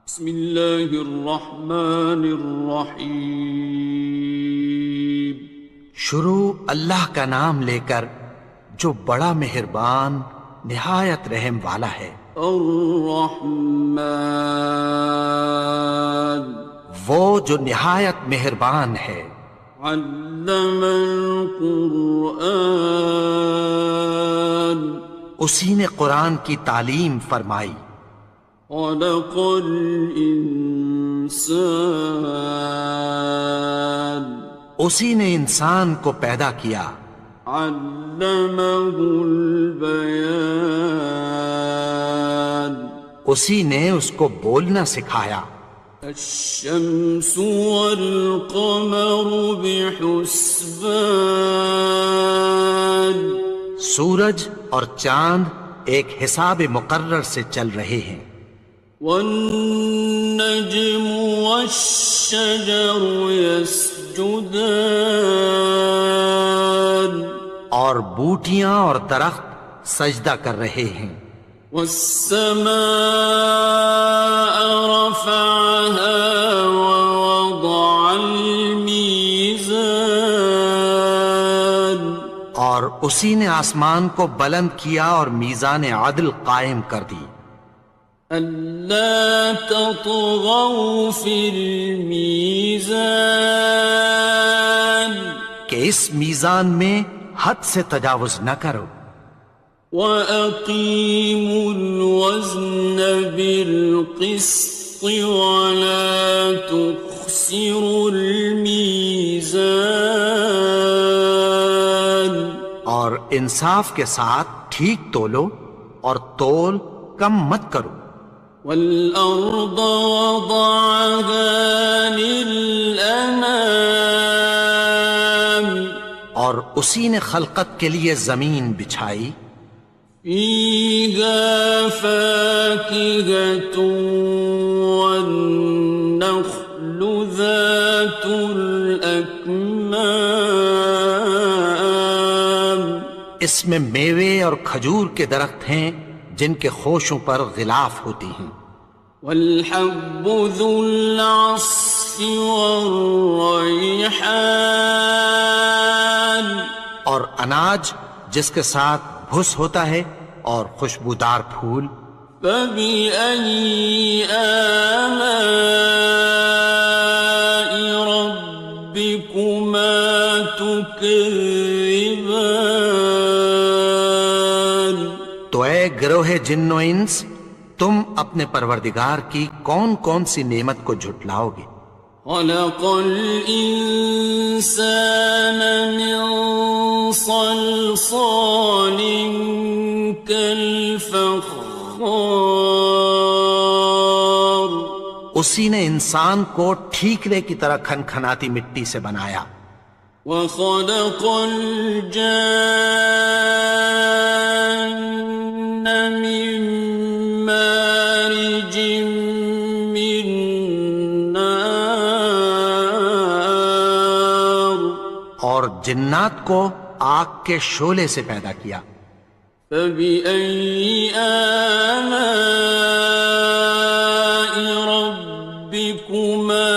بسم اللہ الرحمن الرحیم۔ شروع اللہ کا نام لے کر جو بڑا مہربان نہایت رحم والا ہے۔ الرحمن، وہ جو نہایت مہربان ہے۔ علم القرآن، اسی نے قرآن کی تعلیم فرمائی۔ خلق الانسان، اسی نے انسان کو پیدا کیا۔ علمہ البیان، اسی نے اس کو بولنا سکھایا۔ الشمس والقمر بحسبان، سورج اور چاند ایک حساب مقرر سے چل رہے ہیں۔ والنجم والشجر يسجدان، اور بوٹیاں اور درخت سجدہ کر رہے ہیں۔ والسماء رفعها ووضع الميزان، اور اسی نے آسمان کو بلند کیا اور میزان عدل قائم کر دی۔ ألا تطغوا في الميزان، کہ اس میزان میں حد سے تجاوز نہ کرو۔ وَأَقِيمُوا الْوَزْنَ بِالْقِسْطِ وَلَا تُخْسِرُوا الْمِيزَانَ، اور انصاف کے ساتھ ٹھیک تولو اور تول کم مت کرو۔ وَالْأَرْضَ وَضَعَهَا لِلْأَنَامِ، اور اسی نے خلقت کے لیے زمین بچھائی۔ فِيهَا فَاكِهَةٌ وَالنَّخْلُ ذَاتُ الْأَكْمَامِ، اس میں میوے اور کھجور کے درخت ہیں جن کے خوشوں پر غلاف ہوتی ہیں۔ وَالْحَبُّ ذُو الْعَصْفِ وَالرَّيْحَانِ، اور اناج جس کے ساتھ بھس ہوتا ہے اور خوشبودار پھول۔ فَبِأَيِّ آلَاءِ رَبِّكُمَا تُكَذِّبَانِ، تو اے گروہ جن و انس، تم اپنے پروردگار کی کون کون سی نعمت کو جھٹلاؤ گے؟ خَلَقَ الْإِنسَانَ مِنْ صَلْصَالٍ كَالْفَخَّارِ، اسی نے انسان کو ٹھیکرے کی طرح کھنکھناتی مٹی سے بنایا۔ وَخَلَقَ الْجَانَّ مِن مَّارِجٍ مِّن نَّارٍ، اور جنات کو آگ کے شعلے سے پیدا کیا۔ فَبِأَيِّ آلَاءِ رَبِّكُمَا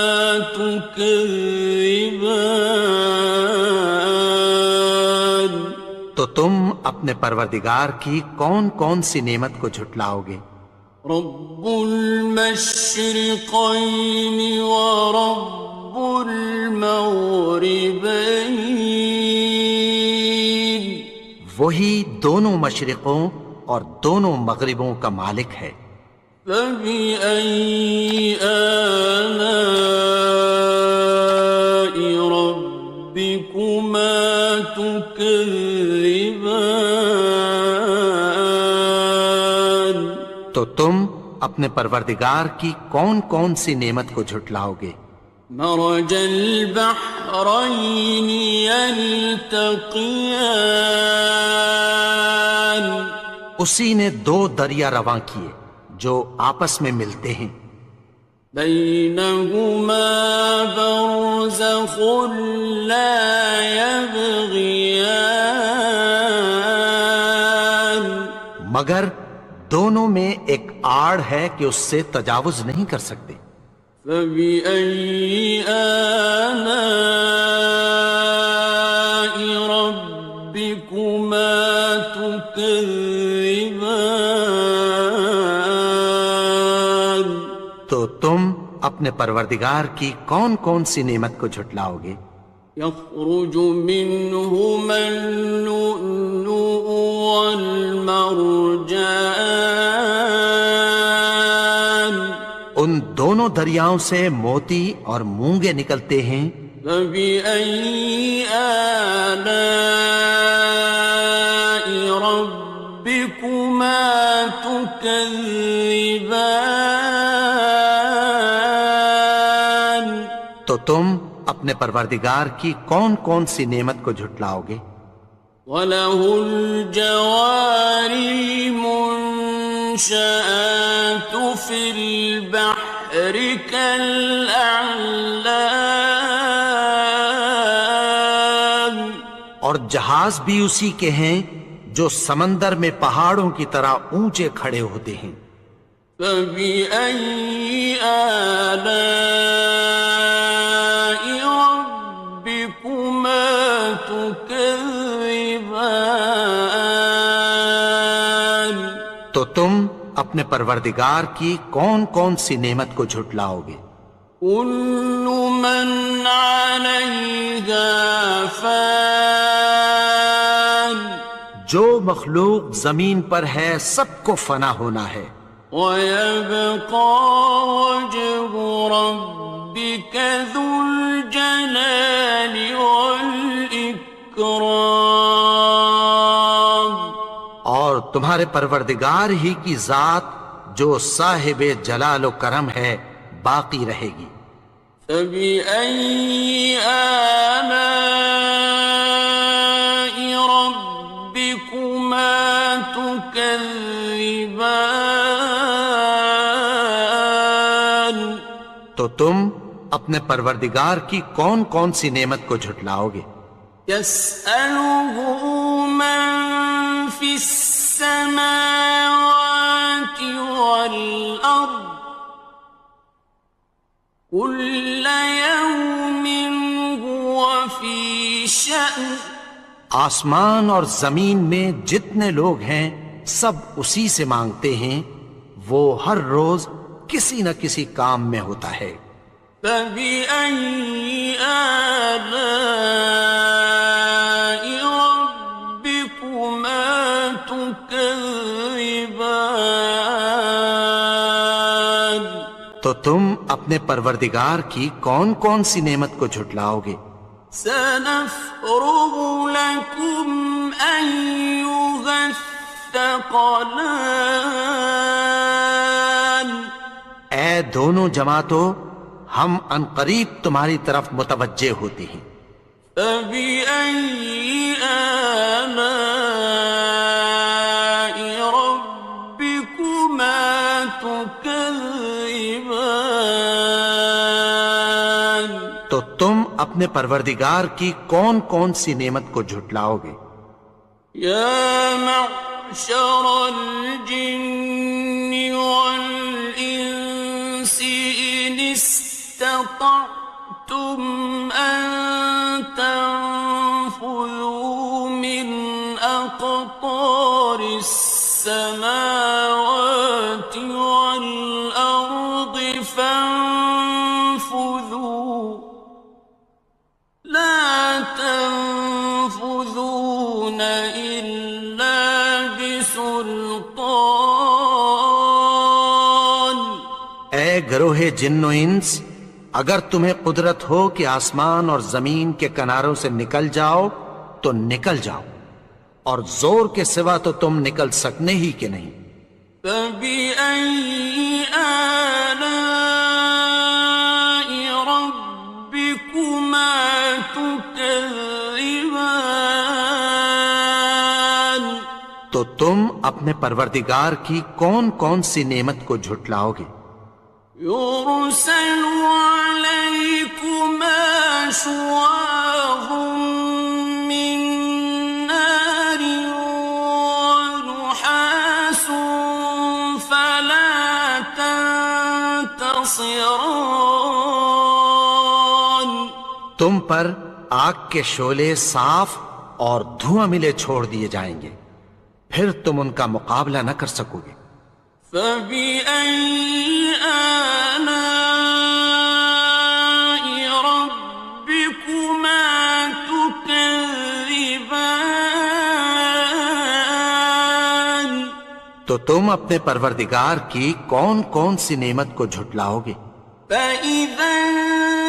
تُكَذِّبَانِ، تو تم اپنے پروردگار کی کون کون سی نعمت کو جھٹلاؤ گے؟ رب المشرقين ورب المغربين، وہی دونوں مشرقوں اور دونوں مغربوں کا مالک ہے۔ فبأي آلاء ربكما تكذبان، تو تم اپنے پروردگار کی کون کون سی نعمت کو جھٹلاؤ گے؟ مرج البحرين يلتقيان، اسی نے دو دریا رواں کیے جو آپس میں ملتے ہیں۔ بينهما برزخ لا يبغيان، مگر دونوں میں ایک آڑ ہے کہ اس سے تجاوز نہیں کر سکتے۔ فبأي آلاء ربكما تكذبان؟ تو تم اپنے پروردگار کی کون کون سی نعمت کو جھٹلاؤ گے؟ يخرج منهما اللؤلؤ والمرجان ان دونوں دریاؤں سے موتی اور مونگے نکلتے ہیں۔ فبأي آلاء ربكما تكذبان؟ تو تم اپنے پروردگار کی کون کون سی نعمت کو جھٹلاؤ گے؟ وَلَهُ الْجَوَارِ الْمُنشَآتُ فِي الْبَحْرِ كَالْأَعْلَامِ، اور جہاز بھی اسی کے ہیں جو سمندر میں پہاڑوں کی طرح اونچے کھڑے ہوتے ہیں۔ فَبِأَيِّ آلَاءِ رَبِّكُمَا تُكَذِّبَانِ؟ تو تم اپنے پروردگار کی کون کون سی نعمت کو جھٹلاؤ گے؟ كُلُّ مَنْ عَلَيْهَا فَانٍ، جو مخلوق زمین پر ہے سب کو فنا ہونا ہے۔ وَيَبْقَى وَجْهُ رَبِّكَ ذُو الْجَلَالِ وَالْإِكْرَامِ، اور تمہارے پروردگار ہی کی ذات جو صاحب جلال و کرم ہے باقی رہے گی۔ فَبِأَيِّ آلَاءِ رَبِّكُمَا تُكَذِّبَانِ؟ تو تم اپنے پروردگار کی کون کون سی نعمت کو جھٹلاؤ گے؟ يَسْأَلُهُ مَن فِي السَّمَاوَاتِ وَالْأَرْضِ كُلَّ يَوْمٍ هُوَ فِي شَأْنٍ، آسمان اور زمین میں جتنے لوگ ہیں سب اسی سے مانگتے ہیں، وہ ہر روز کسی نہ کسی کام میں ہوتا ہے۔ فَبِأَيِّ آلَاءِ رَبِّكُمَا تُكَذِّبَانِ؟ تو تم اپنے پروردگار کی کون کون سی نعمت کو جھٹلاؤ گے؟ سَنَفْرُغُ لَكُمْ أَيُّهَ الثَّقَلَانِ، اے دونوں جماعتوں، ہم عنقریب تمہاری طرف متوجہ ہوتے ہیں۔ فَبِأَيِّ آلَاءِ رَبِّكُمَا تُكَذِّبَانِ؟ تو تم اپنے پروردگار کی کون کون سی نعمت کو جھٹلاؤ گے؟ يَا مَعْشَرَ الْجِنِّ وَالْإِنسِ إِنِ اسْتَطَعْتُمْ أَن تَنفُذُوا مِنْ أَقْطَارِ السَّمَاوَاتِ وَالْأَرْضِ فَانفُذُوا لَا تَنفُذُونَ إِلَّا بِسُلْطَانٍ۔ اے گروہ جن و انس، اگر تمہیں قدرت ہو کہ آسمان اور زمین کے کناروں سے نکل جاؤ تو نکل جاؤ، اور زور کے سوا تو تم نکل سکنے ہی کہ نہیں۔ فَبِأَيِّ آلَاءِ رَبِّكُمَا تُكَذِّبَانِ؟ تو تم اپنے پروردگار کی کون کون سی نعمت کو جھٹلاؤ گے؟ يُرْسَلُ عَلَيْكُمَا شُوَاظٌ مِّن نَّارٍ وَنُحَاسٌ فَلَا خاصران تم پر آگ کے شعلے صاف اور دھواں ملے چھوڑ دیے جائیں گے، پھر تم ان کا مقابلہ نہ کر سکو گے۔ فبأي آلاء ربكما تكذبان تو تم اپنے پروردگار کی کون کون سی نعمت کو جھٹلاؤ گے؟ فإذا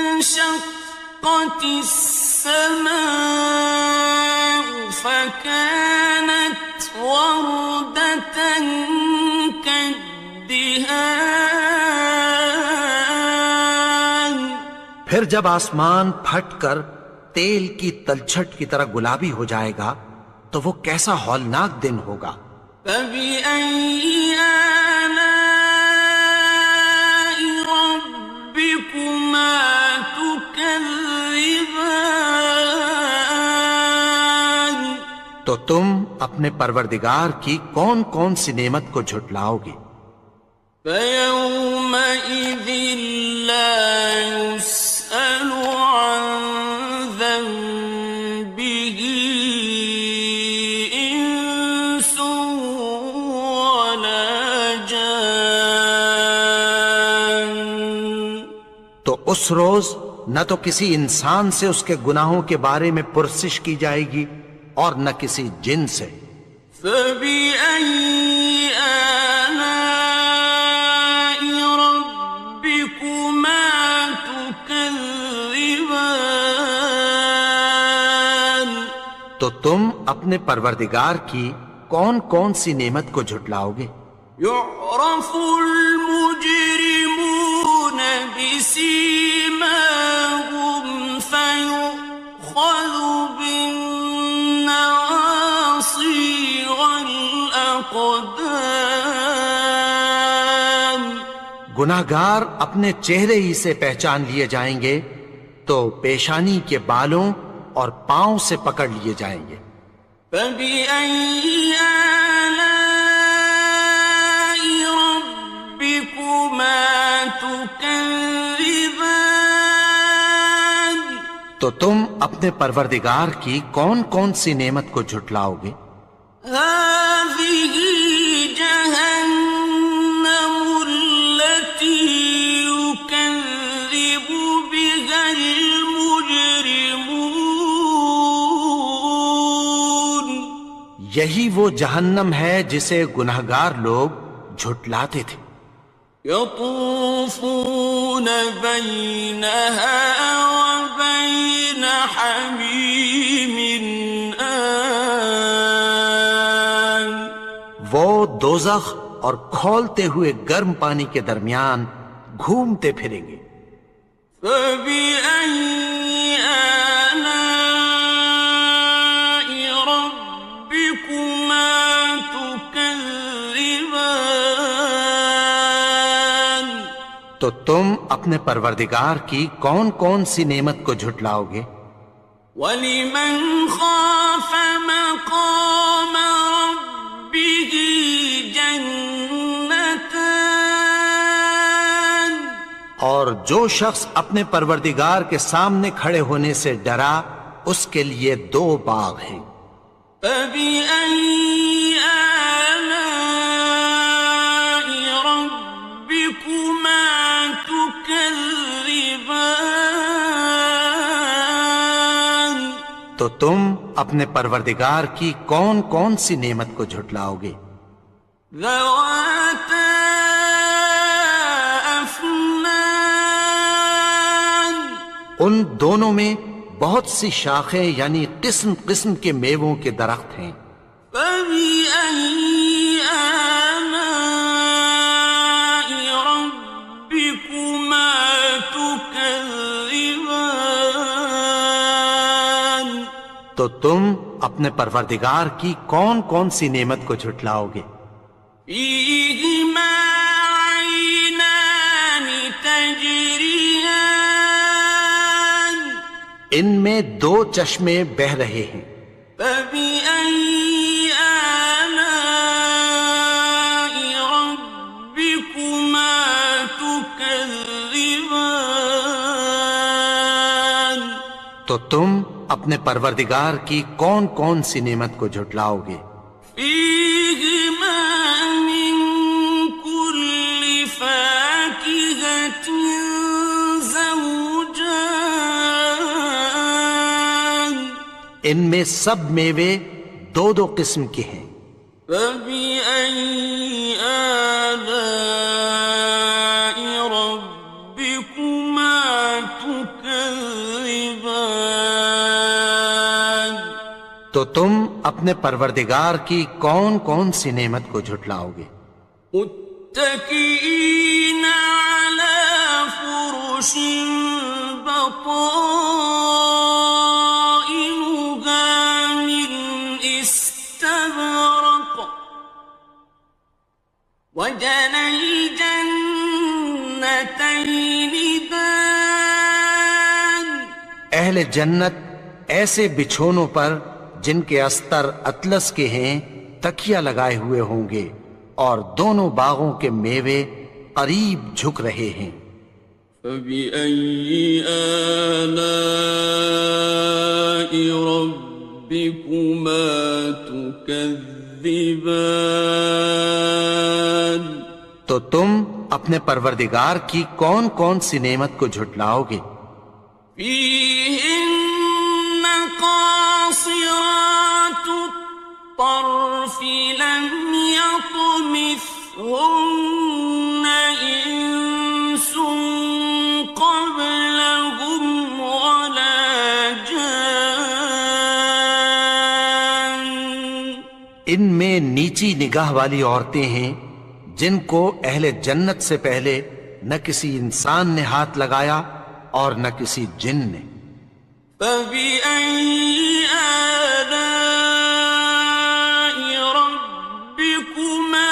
انشقت السماء فكانت وردة كالدهان پھر جب آسمان پھٹ کر تیل کی تلچھٹ کی طرح گلابی ہو جائے گا تو وہ کیسا ہولناک دن ہوگا۔ فبأي آلاء ربكما تكذبان تو تم اپنے پروردگار کی کون کون سی نعمت کو جھٹلاؤ گے؟ فيومئذ لا يسأل عن ذنبه إنس ولا جان تو اس روز نہ تو کسی انسان سے اس کے گناہوں کے بارے میں پرسش کی جائے گی اور نہ کسی جن سے۔ فبأي آلاء ربكما تكذبان تو تم اپنے پروردگار کی کون کون سی نعمت کو جھٹلاؤ گے؟ يعرف المجرمون بسيماهم فيؤخذ بالنواصي والأقدام گناہگار اپنے چہرے ہی سے پہچان لیے جائیں گے تو پیشانی کے بالوں اور پاؤں سے پکڑ لیے جائیں گے۔ فبأي آلاء ربكما تكذبان تو تم اپنے پروردگار کی کون کون سی نعمت کو جھٹلاؤ گے؟ هذه جهنم التي يكذب بها المجرمون یہی وہ جہنم ہے جسے گناہگار لوگ جھٹلاتے تھے۔ يطوفون بينها وبين حميم آن وہ دوزخ اور کھولتے ہوئے گرم پانی کے درمیان گھومتے پھریں گے۔ فبأي آلاء ربكما تكذبان تو تم اپنے پروردگار کی کون کون سی نعمت کو جھٹلاؤ گے؟ وَلِمَنْ خَافَ مَقَامَ رَبِّهِ جَنَّتَانِ اور جو شخص اپنے پروردگار کے سامنے کھڑے ہونے سے ڈرا اس کے لیے دو باغ ہیں۔ فَبِأَيِّ آلَاءِ رَبِّكُمَا تُكَذِّبَانِ تو تم اپنے پروردگار کی کون کون سی نعمت کو جھٹلاؤ گے؟ ذَوَاتَا أَفْنَانٍ ان دونوں میں بہت سی شاخیں یعنی قسم قسم کے میووں کے درخت ہیں۔ فَبِأَيِّ آلَاءِ رَبِّكُمَا تُكَذِّبَانِ تو تم اپنے پروردگار کی کون کون سی نعمت کو جھٹلاؤ گے؟ فِيهِمَا عَيْنَانِ تَجْرِيَانِ ان میں دو چشمے بہہ رہے ہیں۔ فَبِأَيِّ آلَاءِ رَبِّكُمَا تُكَذِّبَانِ تكذبان تو تم اپنے پروردگار کی کون کون سی نعمت کو جھٹلاؤ گے؟ فيهما من كل فاكهة زوجان ان میں سب میوے دو دو قسم کے ہیں۔ فبأي آلاء ربكما تكذبان تو تم اپنے پروردگار کی کون کون سی نعمت کو جھٹلاؤ گے؟ متكئين على فرش بطائنها من استبرق وجنى الجنتين دان اہل جنت ایسے بچھونوں پر جن کے استر اطلس کے ہیں تکیہ لگائے ہوئے ہوں گے، اور دونوں باغوں کے میوے قریب جھک رہے ہیں۔ فبأي آلاء ربكما تكذبان تو تم اپنے پروردگار کی کون کون سی نعمت کو جھٹلاؤ گے؟ فيهن قاصرات الطرف لم يطمثهن إنس قبلهم ولا جان ان میں نیچی نگاہ والی عورتیں ہیں جن کو اہل جنت سے پہلے نہ کسی انسان نے ہاتھ لگایا اور نہ کسی جن نے۔ فبأي آلاء ربكما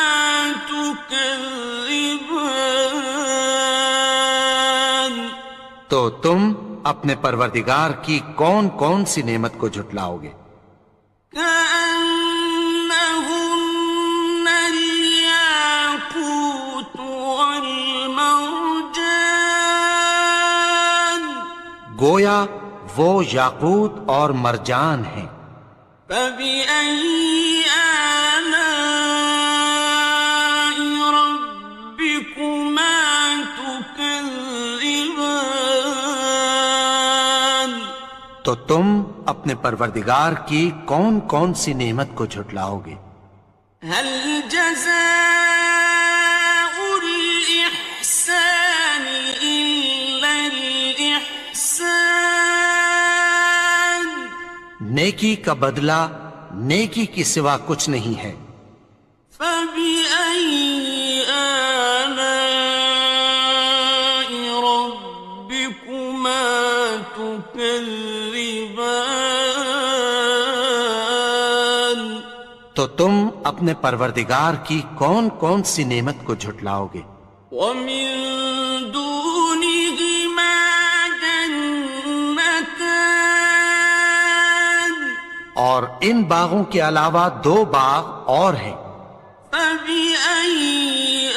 تكذبان تو تم اپنے پروردگار کی کون کون سی نعمت کو جھٹلاؤ گے؟ كأنهن الياقوت والمرجان گویا وہ یاقوت اور مرجان ہیں۔ فبأي آلاء ربكما تكذبان تو تم اپنے پروردگار کی کون کون سی نعمت کو جھٹلاؤ گے؟ هل جزاء الإحسان إلا الإحسان نیکی کا بدلہ نیکی کی سوا کچھ نہیں ہے۔ فبأي آلاء ربكما تكذبان تو تم اپنے پروردگار کی کون کون سی نعمت کو جھٹلاؤ گے؟ ومن دونهما جنتان اور ان باغوں کے علاوہ دو باغ اور ہیں۔ فبأي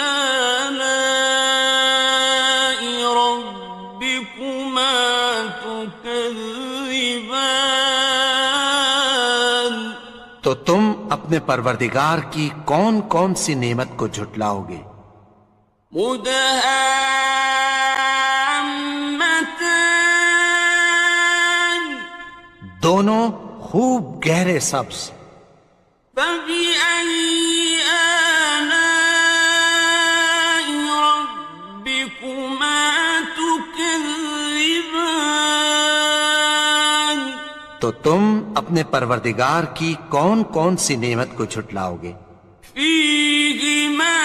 آلاء ربكما تكذبان تو تم اپنے پروردگار کی کون کون سی نعمت کو جھٹلاؤ گے؟ مدهامتان دونوں خوب گہرے سبز۔ فبأي آلاء ربكما تكذبان تو تم اپنے پروردگار کی کون کون سی نعمت کو جھٹلاؤ گے؟ فيهما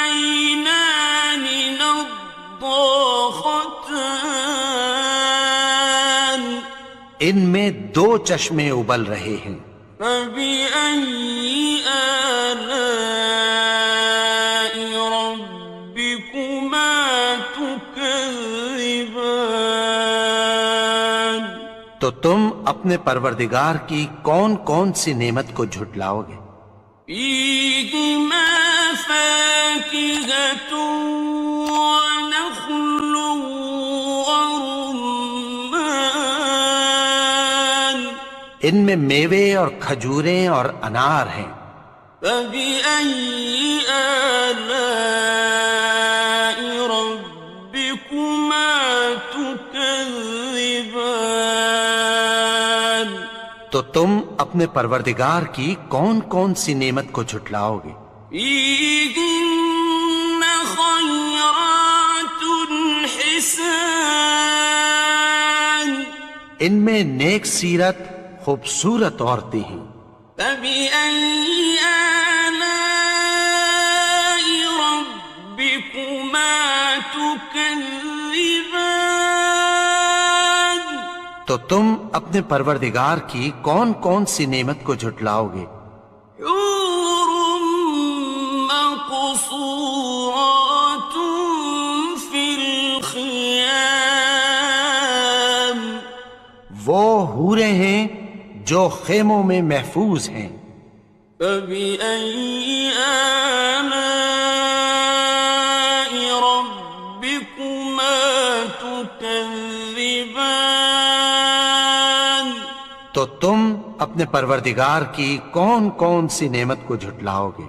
عينان نضاختان ان میں دو چشمے ابل رہے ہیں۔ فبأي آلاء ربكما تكذبان تو تم اپنے پروردگار کی کون کون سی نعمت کو جھٹلاؤ گے؟ فيهما فاكهة ونخل ان میں میوے اور کھجوریں اور انار ہیں۔ فبأي آلاء ربكما تكذبان؟ تو تم اپنے پروردگار کی کون کون سی نعمت کو جھٹلاؤ گے؟ فيهن خيرات حسان، ان میں نیک سیرت خوبصورت عورتیں ہیں۔ فبأي آلاء ربكما تكذبان؟ تو تم اپنے پروردگار کی کون کون سی نعمت کو جھٹلاؤ گے؟ حور مقصورات في الخيام، وہ حوریں ہیں جو خیموں میں محفوظ ہیں۔ فبأي آلاء ربكما تكذبان؟ تو تم اپنے پروردگار کی کون کون سی نعمت کو جھٹلاؤ گے؟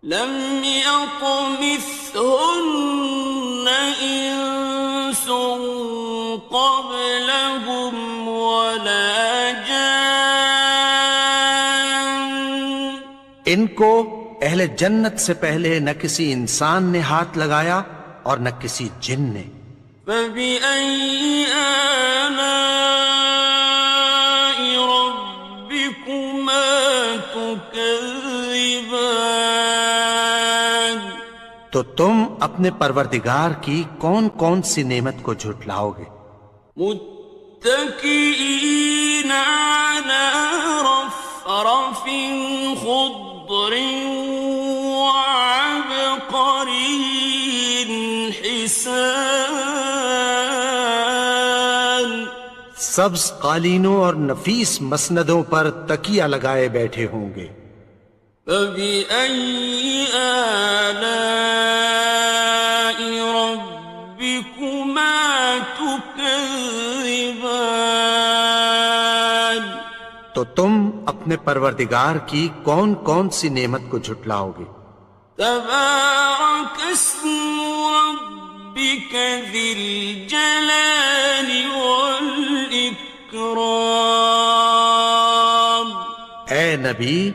لم يطمثهن إنس قبلهم ولا جان، ان کو اہل جنت سے پہلے نہ کسی انسان نے ہاتھ لگایا اور نہ کسی جن نے۔ فبأي آلاء ربكما تكذبان؟ تو تم اپنے پروردگار کی کون کون سی نعمت کو جھٹلاؤ گے؟ متكئين على رفرف خضر وعبقري حسان، سبز قالینوں اور نفیس مسندوں پر تکیہ لگائے بیٹھے ہوں گے۔ فبأي آلاء ربكما تكذبان؟ تو تم اپنے پروردگار کی کون کون سی نعمت کو جھٹلاؤ گے؟ تبارك اسم ربك ذي الجلال والإكرام۔ اے نبی،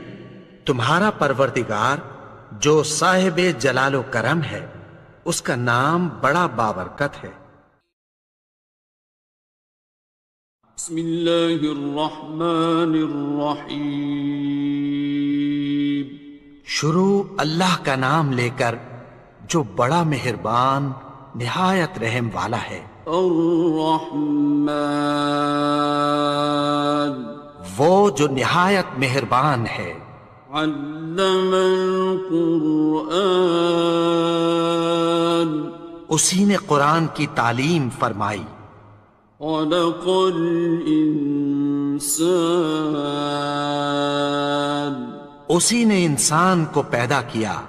تمہارا پروردگار جو صاحب جلال و کرم ہے، اس کا نام بڑا بابرکت ہے۔ بسم اللہ الرحمن الرحیم۔ شروع اللہ کا نام لے کر جو بڑا مہربان نہایت رحم والا ہے۔ الرحمن، وہ جو نہایت مہربان ہے۔ علم القرآن، اسی نے قرآن کی تعلیم فرمائی۔ خلق الانسان، اسی نے انسان کو پیدا کیا۔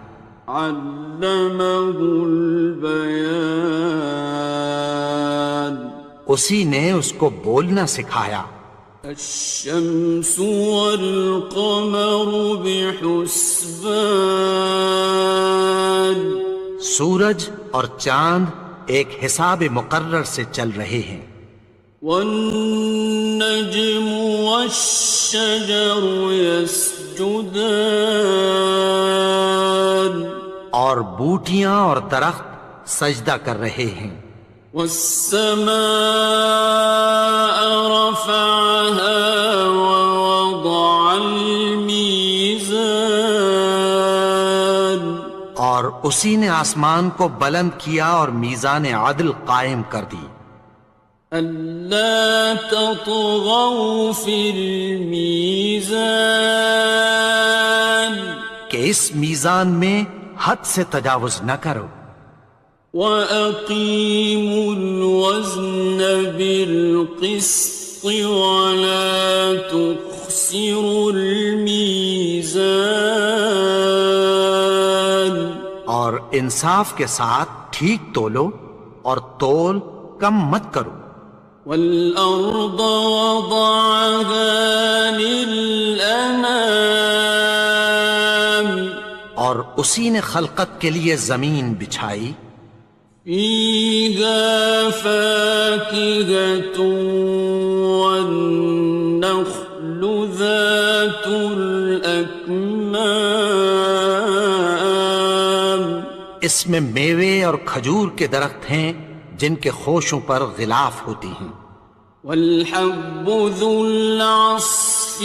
علمہ البیان، اسی نے اس کو بولنا سکھایا۔ الشمس والقمر بحسبان، سورج اور چاند ایک حساب مقرر سے چل رہے ہیں۔ والنجم والشجر يسجدان، اور بوٹیاں اور درخت سجدہ کر رہے ہیں۔ والسماء رفعها ووضع الميزان، اور اسی نے آسمان کو بلند کیا اور میزان عدل قائم کر دی۔ ألا تطغوا في الميزان، کہ اس میزان میں حد سے تجاوز نہ کرو۔ وَأَقِيمُوا الْوَزْنَ بِالْقِسْطِ وَلَا تُخْسِرُوا الْمِيزَانَ، اور انصاف کے ساتھ ٹھیک تولو اور تول کم مت کرو۔ والأرض وضعها للأنام اور اسی نے خلقت کے لیے زمین بچھائی، فيها فاكهة والنخل ذات الأكمام اس میں میوے اور کھجور کے درخت ہیں جن کے خوشوں پر غلاف ہوتی ہیں، والحب ذو العصف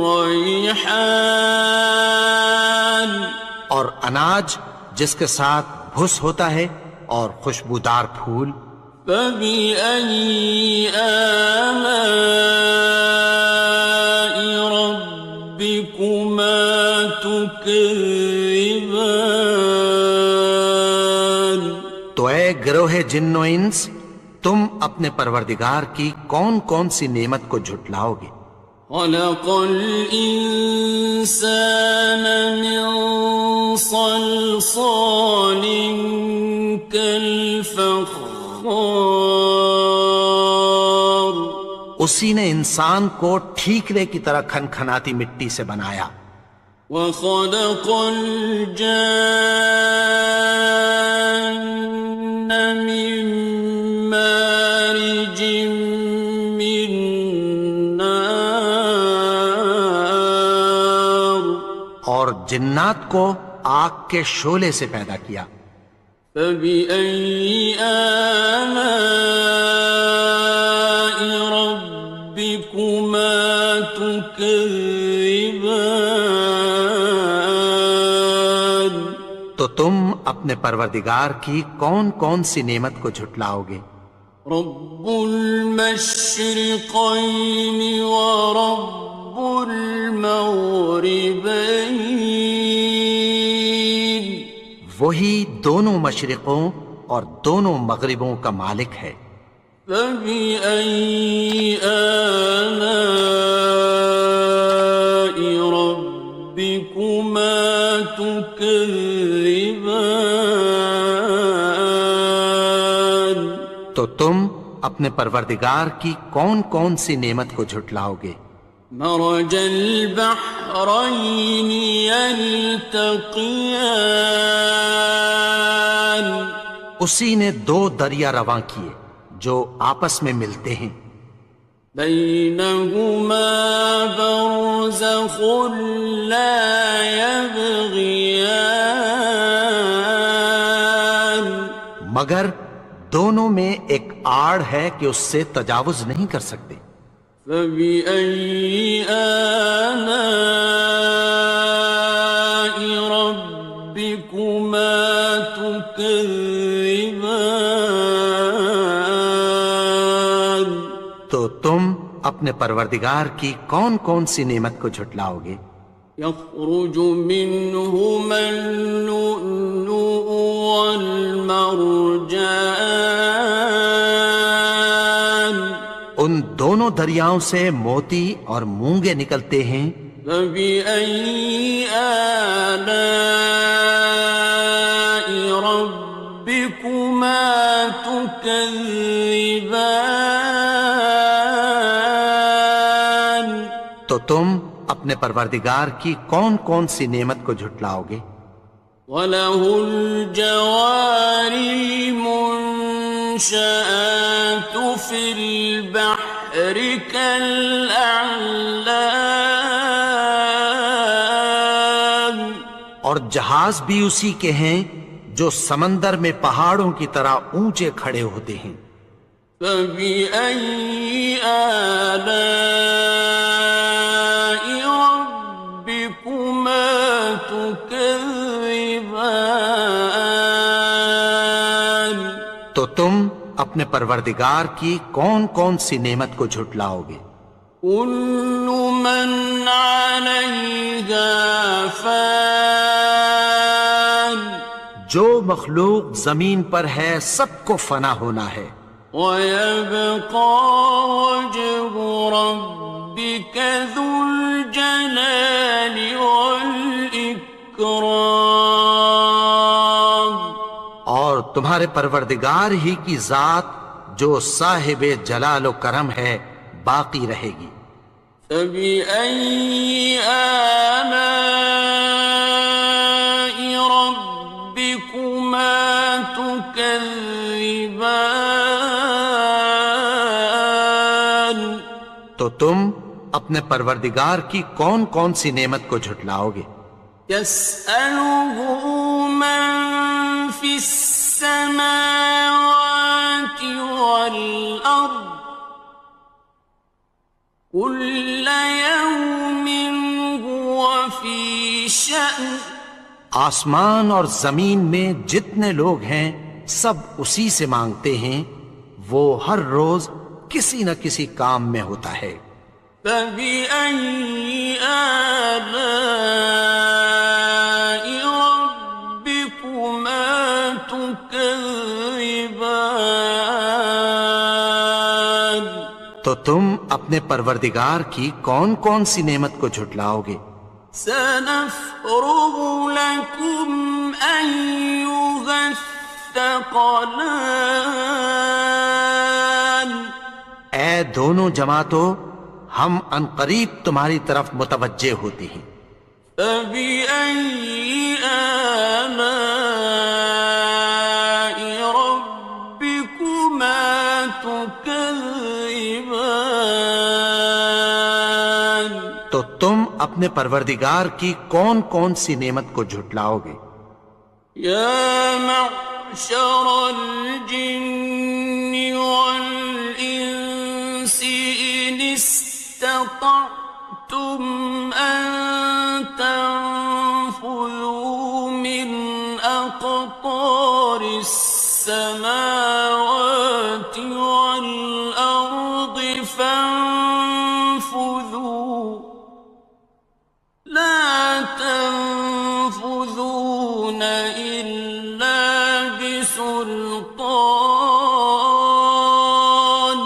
والريحان اور اناج جس کے ساتھ بھس ہوتا ہے اور خوشبودار پھول۔ فبأي آلاء ربكما تكذبان تو اے گروہ جن و انس، تم اپنے پروردگار کی کون کون سی نعمت کو جھٹلاؤ گے؟ خلق الإنسان من صلصال كالفخار اسی نے انسان کو ٹھیکرے کی طرح کھنکھناتی مٹی سے بنایا، وخلق الجان من مارج من نار اور جنات کو آگ کے شعلے سے پیدا کیا۔ فبأي آلاء ربكما تكذبان تو تم اپنے پروردگار کی کون کون سی نعمت کو جھٹلاؤ گے؟ رب المشرقين ورب المغربين وہی دونوں مشرقوں اور دونوں مغربوں کا مالک ہے۔ فبأي آلاء ربكما تكذبان تو تم اپنے پروردگار کی کون کون سی نعمت کو جھٹلاؤ گے؟ مرج البحرين يلتقيان اسی نے دو دریا رواں کیے جو آپس میں ملتے ہیں، بينهما برزخ لا يبغيان مگر دونوں میں ایک آڑ ہے کہ اس سے تجاوز نہیں کر سکتے۔ فبأي آلاء ربكما تكذبان تو تم اپنے پروردگار کی کون کون سی نعمت کو جھٹلاؤ گے؟ يخرج منهما اللؤلؤ والمرجان ان دونوں دریاؤں سے موتی اور مونگے نکلتے ہیں۔ فبأي آلاء ربكما تكذبان تو تم اپنے پروردگار کی کون کون سی نعمت کو جھٹلاؤ گے؟ وَلَهُ الْجَوَارِ الْمُنشَآتُ فِي الْبَحْرِ كَالْأَعْلَامِ اور جہاز بھی اسی کے ہیں جو سمندر میں پہاڑوں کی طرح اونچے کھڑے ہوتے ہیں۔ فبأي آلاء ربكما تكذبان تو تم اپنے پروردگار کی کون کون سی نعمت کو جھٹلاؤ گے؟ كل من عليها فان جو مخلوق زمین پر ہے سب کو فنا ہونا ہے، ويبقى وجه ربك ذو الجلال والإكرام اور تمہارے پروردگار ہی کی ذات جو صاحب جلال و کرم ہے باقی رہے گی۔ فَبِأَيِّ آلَاءِ رَبِّكُمَا تُكَذِّبَانِ؟ تو تم اپنے پروردگار کی کون کون سی نعمت کو جھٹلاؤ گے؟ يَسْأَلُهُ مَن فِي السَّمَاوَاتِ وَالْأَرْضِ كُلَّ يَوْمٍ هُوَ فِي شَأْنٍ۔ آسمان اور زمین میں جتنے لوگ ہیں سب اسی سے مانگتے ہیں، وہ ہر روز کسی نہ کسی کام میں ہوتا ہے۔ فَبِأَيِّ آلَاءِ رَبِّكُمَا تُكَذِّبَانِ؟ تو تم اپنے پروردگار کی کون کون سی نعمت کو جھٹلاؤ گے؟ سَنَفْرُغُ لَكُمْ أَيُّهَ الثَّقَلَانِ؟ اے دونوں جماعتوں، ہم عنقریب تمہاری طرف متوجہ ہوتے ہیں۔ فَبِأَيِّ آلَاءِ رَبِّكُمَا تُكَذِّبَانِ؟ تو تم اپنے پروردگار کی کون کون سی نعمت کو جھٹلاؤ گے؟ يَا مَعْشَرَ الْجِنِّ وَالْإِنسِ إِنِ اسْتَطَعْتُمْ أَن تَنفُذُوا مِنْ أَقْطَارِ السَّمَاوَاتِ وَالْأَرْضِ فَانفُذُوا لَا تَنفُذُونَ إِلَّا بِسُلْطَانٍ۔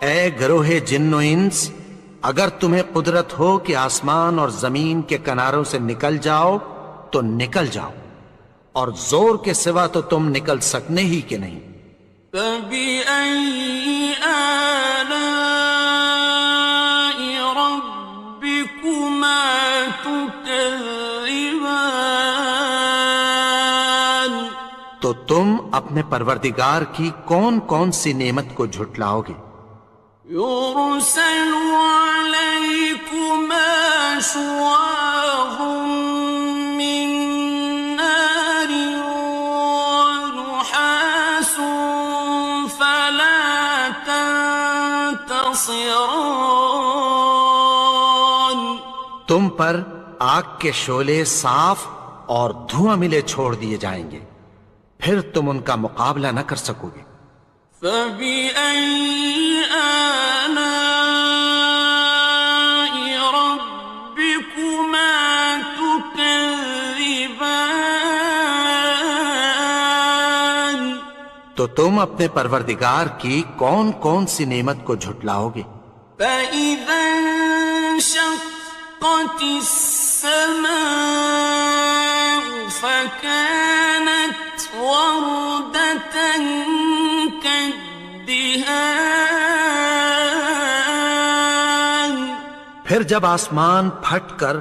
اے گروہ جن و انس، اگر تمہیں قدرت ہو کہ آسمان اور زمین کے کناروں سے نکل جاؤ تو نکل جاؤ، اور زور کے سوا تو تم نکل سکنے ہی کہ نہیں۔ فَبِأَيِّ آلَاءِ رَبِّكُمَا تُكَذِّبَانِ؟ تو تم اپنے پروردگار کی کون کون سی نعمت کو جھٹلاؤ گے؟ يُرْسَلُ عَلَيْكُمَا شُوَاظٌ مِّن نَّارٍ وَنُحَاسٌ فَلَا تَنتَصِرَانِ؟ تم پر آگ کے شعلے صاف اور دھواں ملے چھوڑ دیے جائیں گے، پھر تم ان کا مقابلہ نہ کر سکو گے۔ فَبِأَيِّ آلَاءِ رَبِّكُمَا تُكَذِّبَانِ؟ تو تم اپنے پروردگار کی کون کون سی نعمت کو جھٹلاؤ گے؟ فَإِذَا انشَقَّتِ السَّمَاءُ فَكَانَتْ وَرْدَةً كَالدِّهَانِ؟ پھر جب آسمان پھٹ کر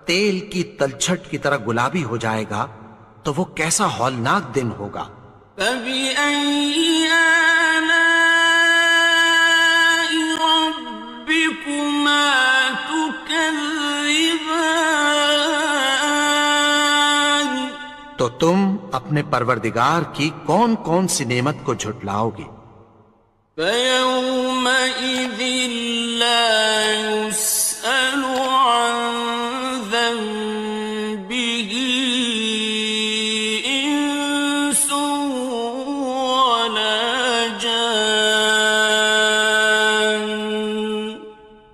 تیل کی تلچھٹ کی طرح گلابی ہو جائے گا تو وہ کیسا ہولناک دن ہوگا۔ فَبِأَيِّ آلَاءِ رَبِّكُمَا تُكَذِّبَانِ؟ تو تم اپنے پروردگار کی کون کون سی نعمت کو جھٹلاؤ گے؟ فَيَوْمَئِذٍ لَا يُسْأَلُ عَن ذَنبِهِ إِنسٌ وَلَا جَانٌّ۔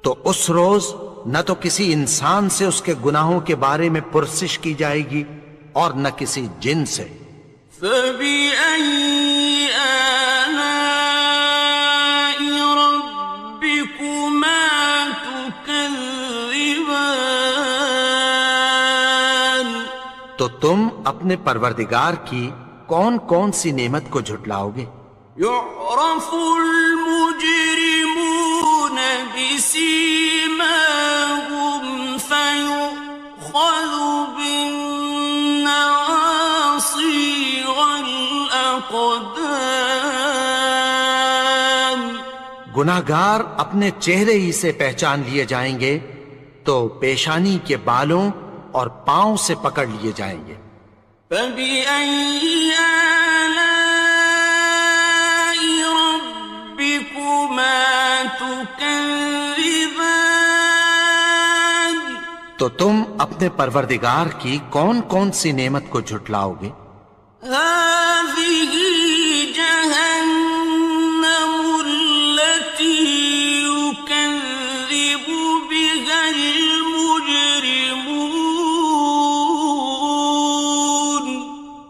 تو اس روز نہ تو کسی انسان سے اس کے گناہوں کے بارے میں پرسش کی جائے گی اور نہ کسی جن سے۔ فَبِأَيِّ آلَاءِ رَبِّكُمَا تُكَذِّبَانِ؟ تو تم اپنے پروردگار کی کون کون سی نعمت کو جھٹلاؤ گے؟ يعرف المجرمون بسيماهم فيؤخذ بالنواصي والأقدام. گناہگار اپنے چہرے ہی سے پہچان لیے جائیں گے تو پیشانی کے بالوں اور پاؤں سے پکڑ لیے جائیں گے. فَبِأَيِّ آلَاءِ رَبِّكُمَا تُكَذِّبَانِ. تو تم اپنے پروردگار کی کون کون سی نعمت کو جھٹلاؤ گے؟ هَٰذِهِ جَهَنَّمُ الَّتِي يُكَذِّبُ بِهَا الْمُجْرِمُونَ.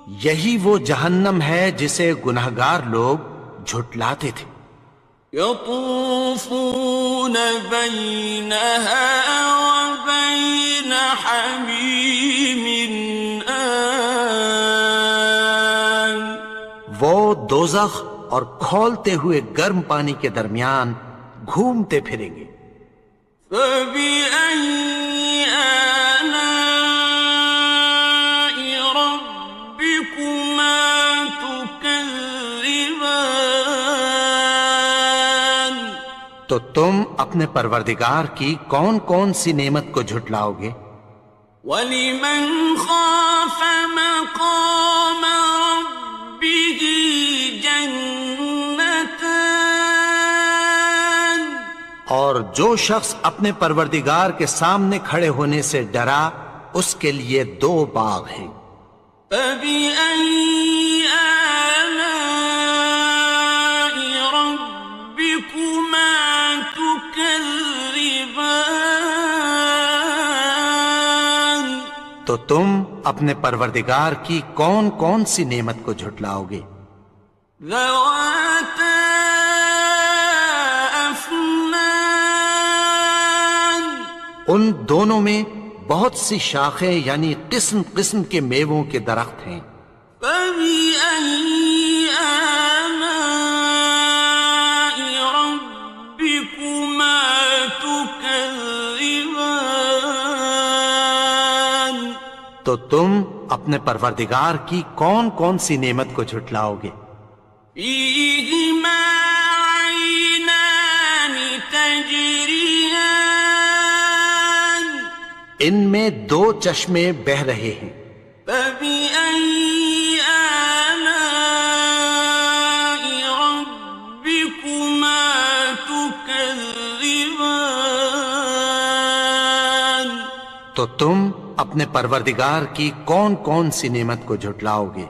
یہی وہ جہنم ہے جسے گناہگار لوگ جھٹلاتے تھے. يطوفون بينها وبين حميم آن. وہ دوزخ اور کھولتے ہوئے گرم پانی کے درمیان گھومتے پھریں گے. فبأي آلاء ربكما تكذبان. تو تم اپنے پروردگار کی کون کون سی نعمت کو جھٹلاؤ گے؟ وَلِمَنْ خَافَ مَقَامَ رَبِّهِ جَنَّتَانِ. اور جو شخص اپنے پروردگار کے سامنے کھڑے ہونے سے ڈرا اس کے لیے 2 باغ ہیں. فَبِأَيِّ آلَاءِ رَبِّكُمَا تُكَذِّبَانِ. تو تم اپنے پروردگار کی کون کون سی نعمت کو جھٹلاؤ گے؟ ذَوَاتَا أَفْنَانٍ. ان دونوں میں بہت سی شاخیں یعنی قسم قسم کے میووں کے درخت ہیں. فَبِأَيِّ آلَاءِ رَبِّكُمَا تُكَذِّبَانِ. تو تم اپنے پروردگار کی کون کون سی نعمت کو جھٹلاؤ گے؟ فِيهِمَا عَيْنَانِ تَجْرِيَانِ. ان میں 2 چشمے بہہ رہے ہیں. فَبِأَيِّ آلَاءِ رَبِّكُمَا تُكَذِّبَانِ. تو تم اپنے پروردگار کی کون کون سی نعمت کو جھٹلاؤ گے؟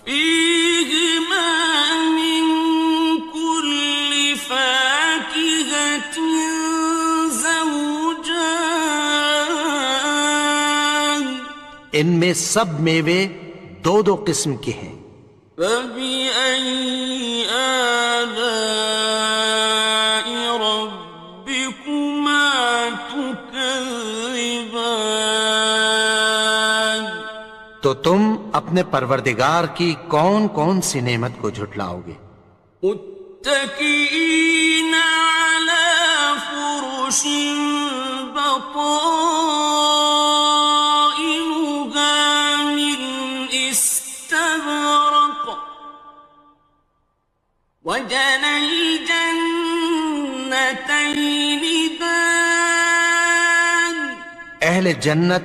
فِيهِمَا مِن كُلِّ فَاكِهَةٍ زَوْجَانِ. ان میں سب میوے 2 قسم کے ہیں. فَبِأَيِّ آلَاءِ رَبِّكُمَا تُكَذِّبَانِ. تو تم اپنے پروردگار کی کون کون سی نعمت کو جھٹلاؤ گے؟ متكئين على فرش بطائنها من استبرق وجنى الجنتين دان. اہل جنت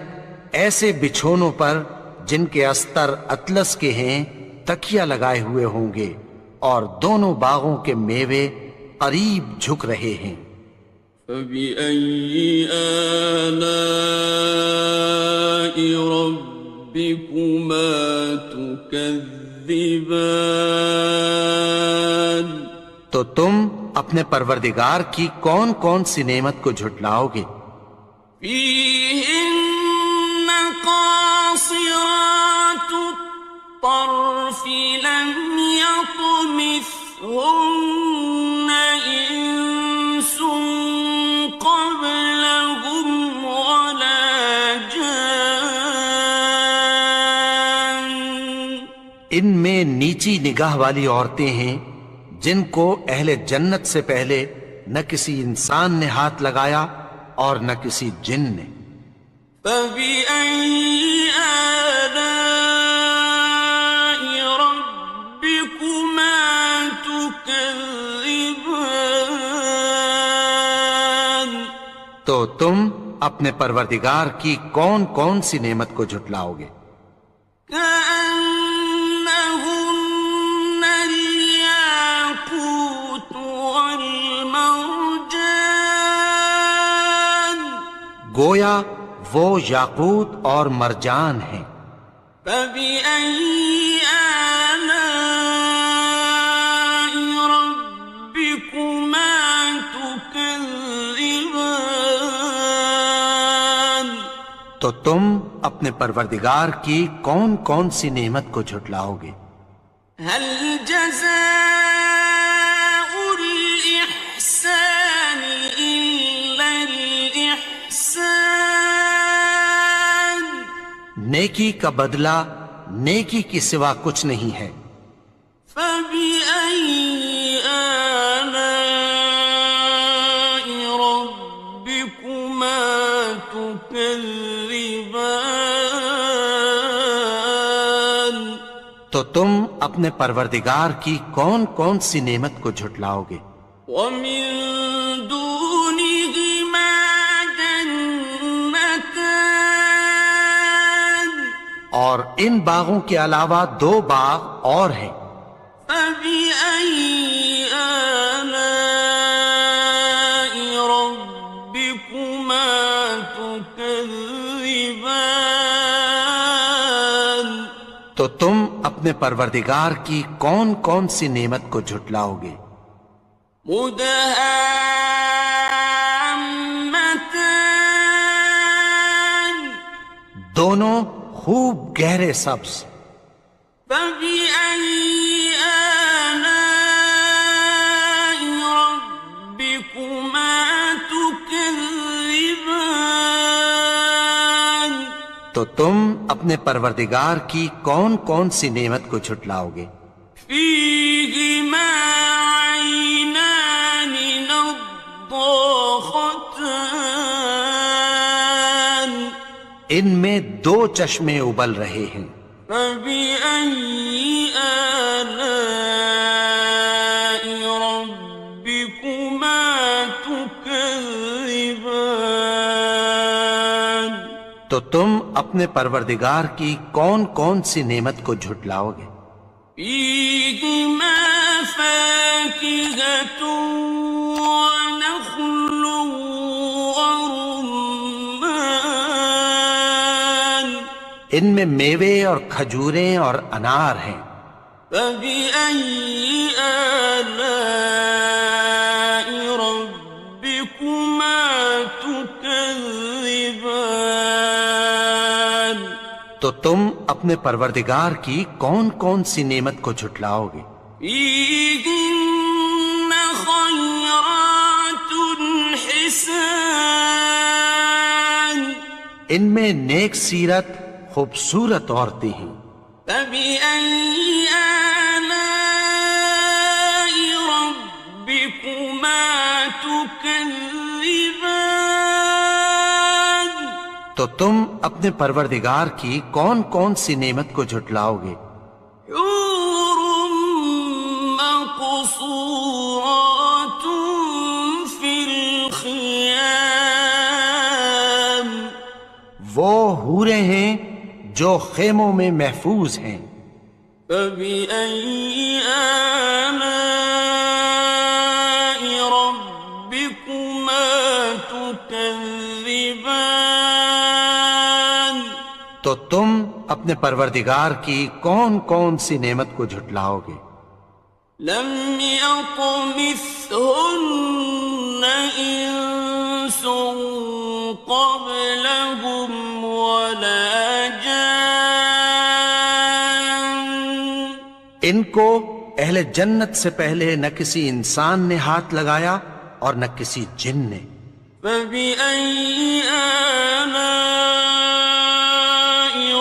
ایسے بچھونوں پر جن کے استر اطلس کے ہیں تکیہ لگائے ہوئے ہوں گے اور دونوں باغوں کے میوے قریب جھک رہے ہیں. فَبِأَيِّ آلَاءِ رَبِّكُمَا تُكَذِّبَانِ. تو تم اپنے پروردگار کی کون کون سی نعمت کو جھٹلاؤ گے؟ فِيهِنَّ قَاصِرَاتُ الطَّرْفِ لَمْ يَطْمِثْهُنَّ إِنسٌ قَبْلَهُمْ وَلَا جَانٌّ. ان میں نیچی نگاہ والی عورتیں ہیں جن کو اہل جنت سے پہلے نہ کسی انسان نے ہاتھ لگایا اور نہ کسی جن نے۔ فَبِأَيِّ آلَاءِ رَبِّكُمَا تُكَذِّبَانِ؟ تو تم اپنے پروردگار کی کون کون سی نعمت کو جھٹلاؤ گے؟ كَأَنَّهُنَّ الْيَاقُوتُ وَالْمَرْجَانُ، گویا وہ یاقوت اور مرجان ہیں۔ فَبِأَيِّ آلَاءِ رَبِّكُمَا تُكَذِّبَانِ؟ تو تم اپنے پروردگار کی کون کون سی نعمت کو جھٹلاؤ گے؟ هَلْ جَزَاءُ الْإِحْسَانِ إِلَّا الْإِحْسَانُ؟ نیکی کا بدلہ نیکی کی سوا کچھ نہیں ہے۔ فَبِأَيِّ آلَاءِ رَبِّكُمَا تُكَذِّبَانِ؟ تو تم اپنے پروردگار کی کون کون سی نعمت کو جھٹلاؤ گے؟ وَمِن دُونِهِمَا جَنَّتَانِ، اور ان باغوں کے علاوہ دو باغ اور ہیں۔ فَبِأَيِّ آلَاءِ رَبِّكُمَا تُكَذِّبَانِ؟ تو تم اپنے پروردگار کی کون کون سی نعمت کو جھٹلاؤ گے؟ مُدْهَامَّتَانِ، دونوں خوب گہرے سبز۔ فَبِأَيِّ آلَاءِ رَبِّكُمَا تُكَذِّبَانِ؟ تو تم اپنے پروردگار کی کون کون سی نعمت کو جھٹلاؤ گے؟ فِيهِمَا عَيْنَانِ نَضَّاخَتَانِ، ان میں دو چشمے ابل رہے ہیں۔ فَبِأَيِّ آلَاءِ رَبِّكُمَا تُكَذِّبَانِ؟ تو تم اپنے پروردگار کی کون کون سی نعمت کو جھٹلاؤ گے؟ فِيهِمَا فَاكِهَةٌ وَنَخْلٌ وَرُمَّانٌ، ان میں میوے اور کھجوریں اور انار ہیں۔ فَبِأَيِّ آلَاءِ رَبِّكُمَا تُكَذِّبَانِ؟ تو تم اپنے پروردگار کی کون کون سی نعمت کو جھٹلاؤ گے؟ فِيهِنَّ خَيْرَاتٌ حِسَانٌ، ان میں نیک سیرت خوبصورت عورتیں ہیں۔ فَبِأَيِّ آلَاءِ رَبِّكُمَا تُكَذِّبَانِ؟ تو تم اپنے پروردگار کی کون کون سی نعمت کو جھٹلاؤ گے؟ حُورٌ مَّقْصُورَاتٌ فِي الْخِيَامِ، وہ حوریں ہیں جو خیموں میں محفوظ ہیں۔ فَبِأَيِّ آلَاءِ رَبِّكُمَا تُكَذِّبَانِ؟ تو تم اپنے پروردگار کی کون کون سی نعمت کو جھٹلاؤ گے؟ لَمْ يَطْمِثْهُنَّ إِنسٌ قَبْلَهُمْ وَلَا جَانٌّ، ان کو اہل جنت سے پہلے نہ کسی انسان نے ہاتھ لگایا اور نہ کسی جن نے۔ فَبِأَيِّ آلَاءِ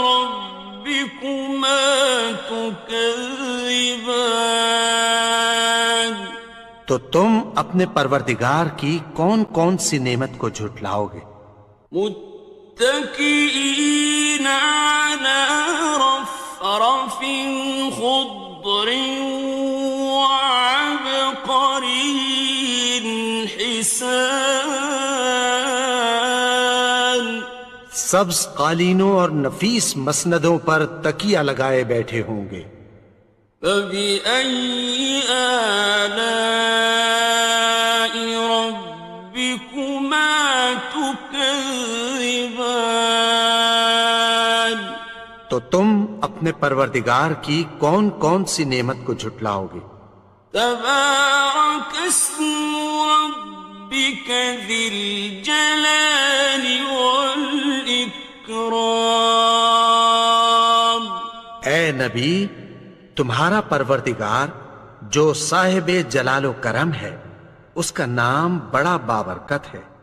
رَبِّكُمَا تُكَذِّبَانِ؟ تو تم اپنے پروردگار کی کون کون سی نعمت کو جھٹلاؤ گے؟ متكئين على رفرف خضر وعبقري حسان، سبز قالینوں اور نفیس مسندوں پر تکیہ لگائے بیٹھے ہوں گے۔ فبأي آلاء ربكما تكذبان، تو تم اپنے پروردگار کی کون کون سی نعمت کو جھٹلاؤ گے؟ تبارك اسم ربك ذي الجلال والإكرام، اے نبی، تمہارا پروردگار جو صاحب جلال و کرم ہے، اس کا نام بڑا بابرکت ہے۔